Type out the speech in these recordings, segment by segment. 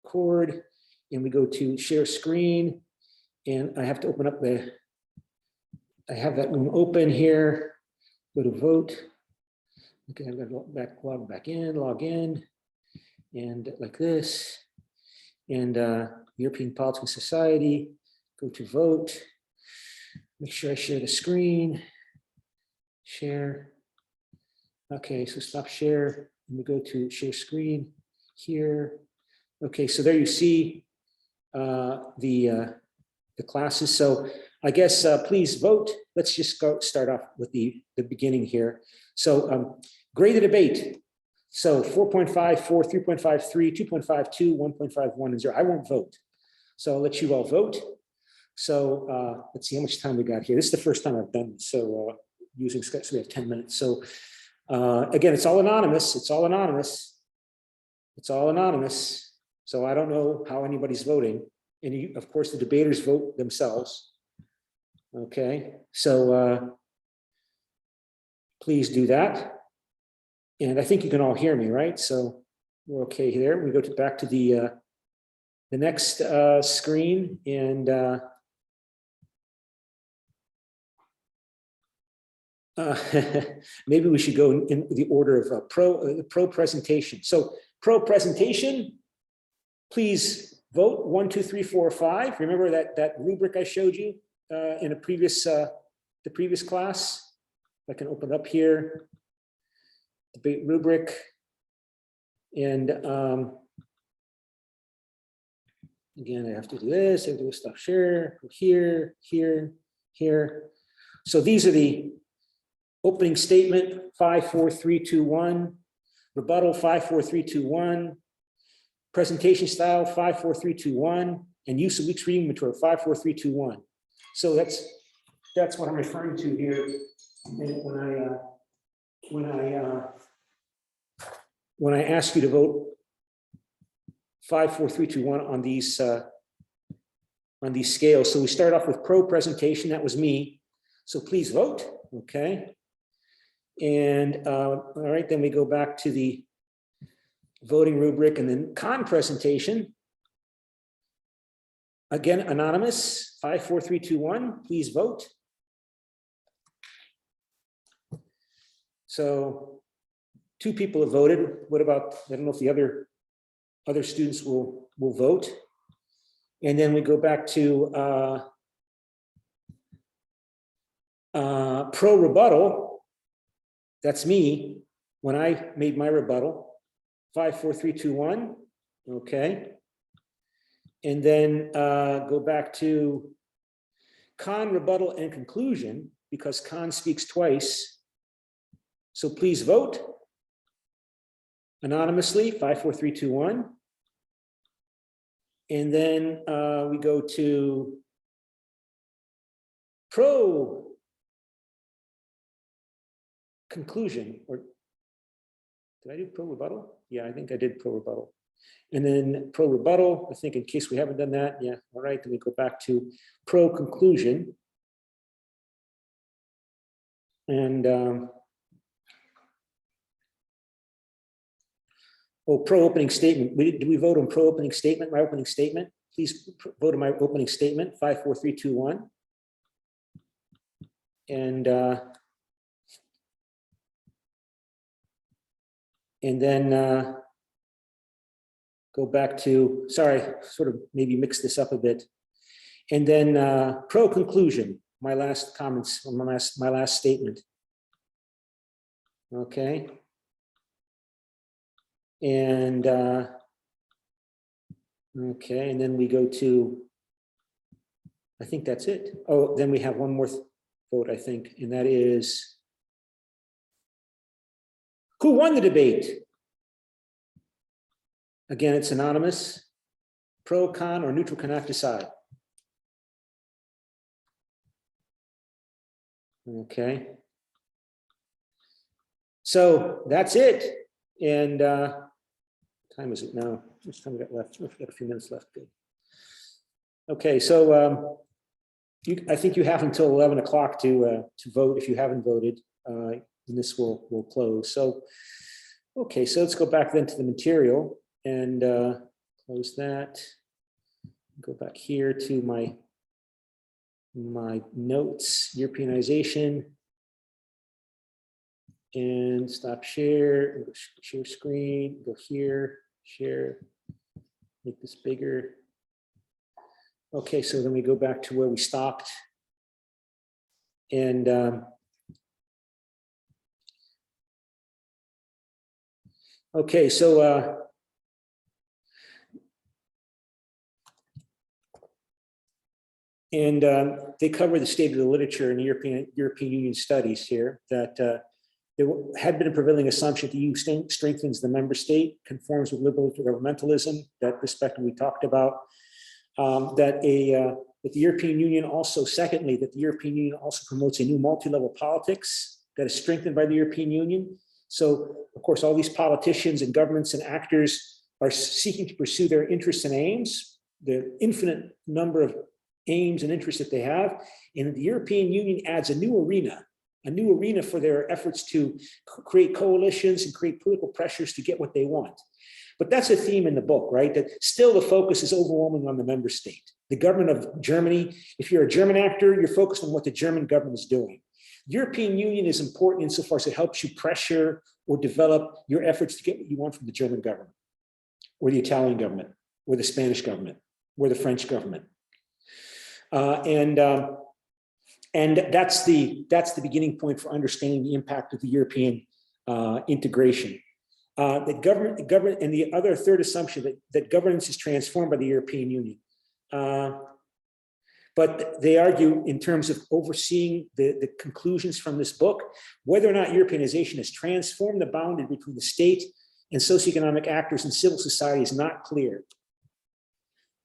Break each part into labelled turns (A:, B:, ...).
A: record, and we go to share screen, and I have to open up I have that room open here, go to vote. Okay, I've got to log back in, log in, and like this, and European Political Society, go to vote, make sure I share the screen, share. Okay, so stop share, and we go to share screen here. Okay, so there you see the classes. So I guess please vote. Let's just start off with the beginning here. So grade the debate. So 4.54, 3.53, 2.52, 1.51, and 0. I won't vote. So I'll let you all vote. So let's see how much time we got here. This is the first time I've done this. So using Skype, so we have 10 minutes. So again, it's all anonymous. It's all anonymous. It's all anonymous. So I don't know how anybody's voting. And you, of course, the debaters vote themselves. Okay, so please do that. And I think you can all hear me, right? So we're okay there. We go back to the next screen, and maybe we should go in the order of pro presentation. So pro presentation, please vote 1, 2, 3, 4, 5. Remember that rubric I showed you in a previous the previous class? I can open up here, debate rubric, and again, I have to do this. I have to do stop share, go here, here, here. So these are the opening statement 5, 4, 3, 2, 1, rebuttal 5, 4, 3, 2, 1, presentation style 5, 4, 3, 2, 1, and use of week's reading material 5, 4, 3, 2, 1. So that's what I'm referring to here. And when I ask you to vote 5, 4, 3, 2, 1 on these scales. So we start off with pro presentation. That was me. So please vote. Okay. And all right, then we go back to the voting rubric, and then con presentation. Again, anonymous 5, 4, 3, 2, 1. Please vote. So 2 people have voted. What about, I don't know if the other students will vote. And then we go back to pro rebuttal. That's me when I made my rebuttal. 5, 4, 3, 2, 1. Okay. And then go back to con, rebuttal, and conclusion, because con speaks twice. So please vote anonymously, 5, 4, 3, 2, 1. And then we go to pro conclusion, or did I do pro rebuttal? Yeah, I think I did pro rebuttal. And then pro rebuttal, I think in case we haven't done that, yeah, all right, then we go back to pro conclusion. And oh, pro opening statement. Did we vote on pro opening statement, my opening statement? Please vote on my opening statement, 5, 4, 3, 2, 1. And then go back to, sorry, sort of maybe mix this up a bit. And then pro conclusion, my last comments, my last statement. Okay. And okay, and then we go to, I think that's it. Oh, then we have one more vote, I think, and that is, who won the debate? Again, it's anonymous. Pro, con, or neutral cannot decide. Okay. So that's it. And time is it now? How much time we got left? We've got a few minutes left. Good. Okay, so I think you have until 11 o'clock to vote if you haven't voted. And this will close. So, okay, so let's go back then to the material and close that. Go back here to my notes, Europeanization, and stop share, share screen, go here, share, make this bigger. Okay, so then we go back to where we stopped. And okay, so they cover the state of the literature in European Union studies here, that there had been a prevailing assumption that the EU strengthens the member state, conforms with liberal governmentalism, that perspective we talked about, that the European Union also, secondly, that the European Union also promotes a new multi-level politics that is strengthened by the European Union. So, of course, all these politicians and governments and actors are seeking to pursue their interests and aims, the infinite number of aims and interests that they have. And the European Union adds a new arena for their efforts to create coalitions and create political pressures to get what they want. But that's a theme in the book, right? That still the focus is overwhelming on the member state. The government of Germany, if you're a German actor, you're focused on what the German government is doing. European Union is important insofar as it helps you pressure or develop your efforts to get what you want from the German government, or the Italian government, or the Spanish government, or the French government. And that's the beginning point for understanding the impact of the European integration. The government, and the other third assumption that governance is transformed by the European Union. But they argue in terms of overseeing the conclusions from this book, whether or not Europeanization has transformed the boundary between the state and socioeconomic actors in civil society is not clear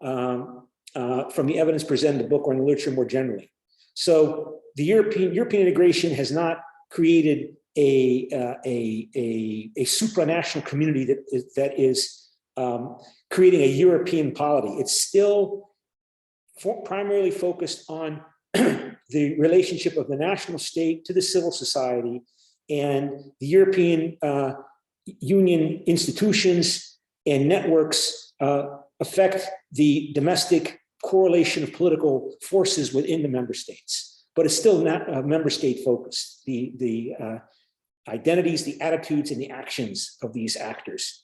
A: from the evidence presented in the book or in the literature more generally. So the European integration has not created a supranational community that is creating a European polity. It's still primarily focused on the relationship of the national state to the civil society, and the European Union institutions and networks affect the domestic correlation of political forces within the member states. But it's still not member state focused, the identities, the attitudes, and the actions of these actors.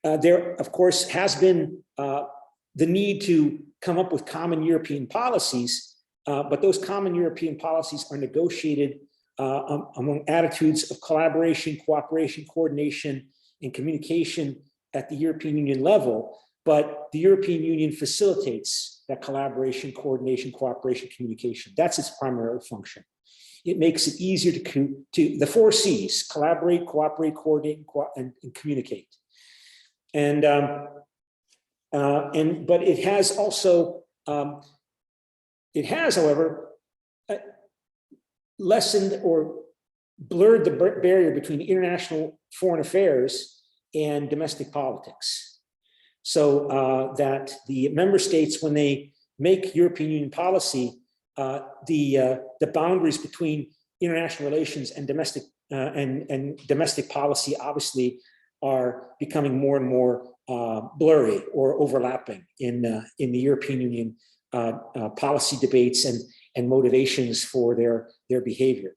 A: There, of course, has been the need to come up with common European policies, but those common European policies are negotiated among attitudes of collaboration, cooperation, coordination, and communication at the European Union level. But the European Union facilitates that collaboration, coordination, cooperation, communication. That's its primary function. It makes it easier to the 4 C's: collaborate, cooperate, coordinate, and communicate. But it has also, however, lessened or blurred the barrier between international foreign affairs and domestic politics. So that the member states, when they make European Union policy, the boundaries between international relations and domestic policy obviously are becoming more and more blurry or overlapping in the European Union policy debates and motivations for their behavior.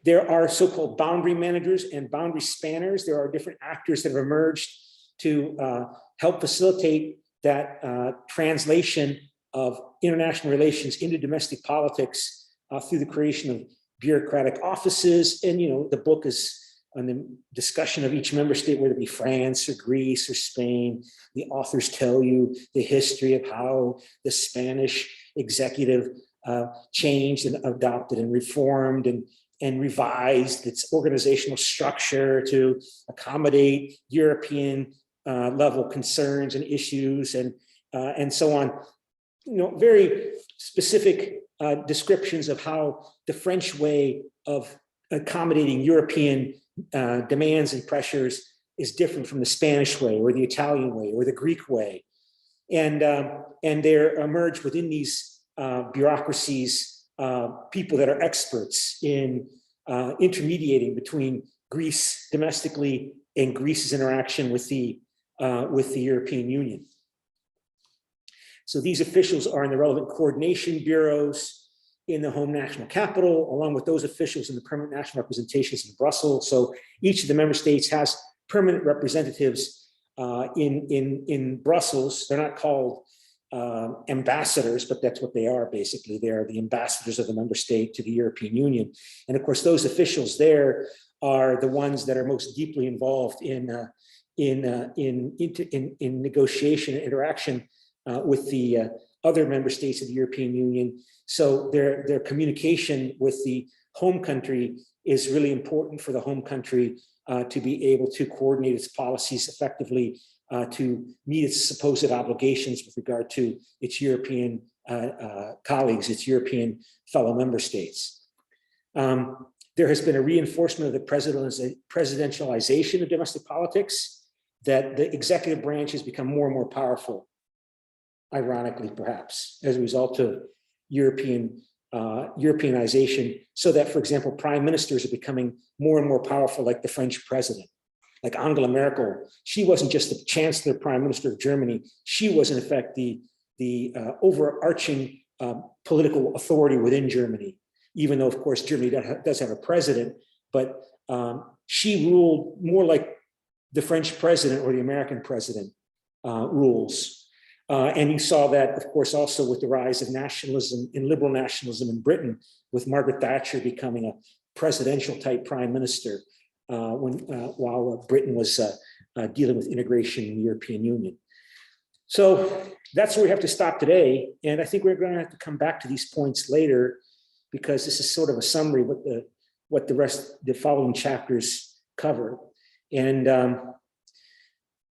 A: There are so-called boundary managers and boundary spanners. There are different actors that have emerged to help facilitate that translation of international relations into domestic politics through the creation of bureaucratic offices. And, the book is on the discussion of each member state, whether it be France or Greece or Spain. The authors tell you the history of how the Spanish executive changed and adopted and reformed and revised its organizational structure to accommodate European level concerns and issues and so on. Very specific descriptions of how the French way of accommodating European demands and pressures is different from the Spanish way or the Italian way or the Greek way. And there emerge within these bureaucracies people that are experts in intermediating between Greece domestically and Greece's interaction with the European Union. So these officials are in the relevant coordination bureaus in the home national capital, along with those officials in the permanent national representations in Brussels. So each of the member states has permanent representatives in Brussels. They're not called ambassadors, but that's what they are basically. They are the ambassadors of the member state to the European Union. And of course, those officials there are the ones that are most deeply involved in negotiation and interaction with the other member states of the European Union. So their communication with the home country is really important for the home country to be able to coordinate its policies effectively, to meet its supposed obligations with regard to its European colleagues, its European fellow member states. There has been a reinforcement of the presidentialization of domestic politics, that the executive branch has become more and more powerful, ironically, perhaps, as a result of Europeanization, so that, for example, prime ministers are becoming more and more powerful, like the French president, like Angela Merkel. She wasn't just the chancellor prime minister of Germany. She was, in effect, the overarching political authority within Germany, even though, of course, Germany does have a president, but she ruled more like the French president or the American president rules. And you saw that, of course, also with the rise of nationalism and liberal nationalism in Britain, with Margaret Thatcher becoming a presidential type prime minister while Britain was dealing with integration in the European Union. So that's where we have to stop today. And I think we're going to have to come back to these points later, because this is sort of a summary of what the following chapters cover. And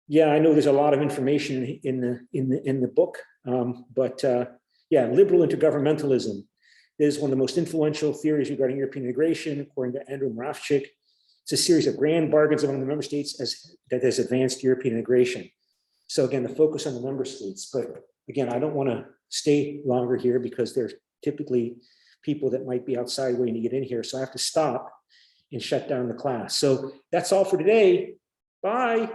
A: yeah, I know there's a lot of information in the book, but yeah, liberal intergovernmentalism is one of the most influential theories regarding European integration, according to Andrew Moravchik. It's a series of grand bargains among the member states that has advanced European integration. So again, the focus on the member states, but again, I don't want to stay longer here because there's typically people that might be outside waiting to get in here. So I have to stop and shut down the class. So that's all for today. Bye.